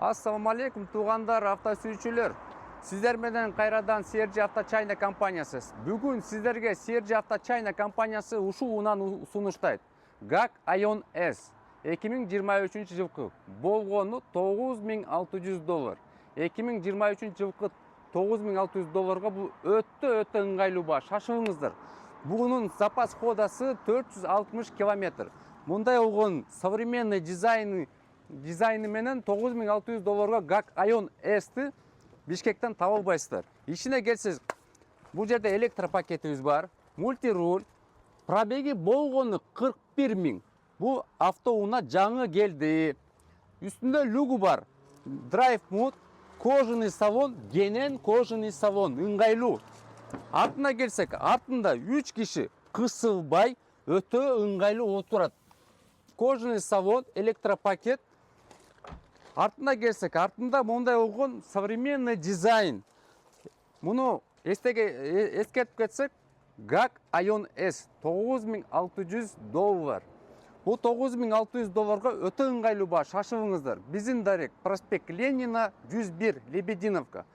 Assalamu алейкум туғандар, авто сүйүүчүлөр. Сиздер менен кайрадан CRG Авточайна компаниясы. Бүгүн сиздерге CRG Авточайна компаниясы ушул унан сунуштайт. ГАК Ion S 2023 жылкы болгону $9600. 2023 жылкы $9600 бул өтө ыңгайлуу баа. Шашылыңыздар. Бугунун запас ходасы 460 км. Мындай болгон современный дизайны менен $9600 ГАК Ion S'ти Бишкектен таба албайсыздар. Ишине келсеңиз, бул жерде электропакетибиз бар, мультируль, пробеги болгону 41 000. Бул автоунаа жаңы келди. Үстүндө люгу бар. Драйв мод, кожаный салон, кенен кожаный салон, ыңгайлуу. Артына келсек, артында 3 киши кысылбай өтө ыңгайлуу отурат. Кожаный салон, электропакет. Артына келсек, артында мондай болгон современный дизайн. Муну эскертип кетсек, ГАК Ion S $9600. Бул $9600 өтө ыңгайлуу баа, шашылыңыздар. Биздин дарек проспект Ленина 101, Лебединовка.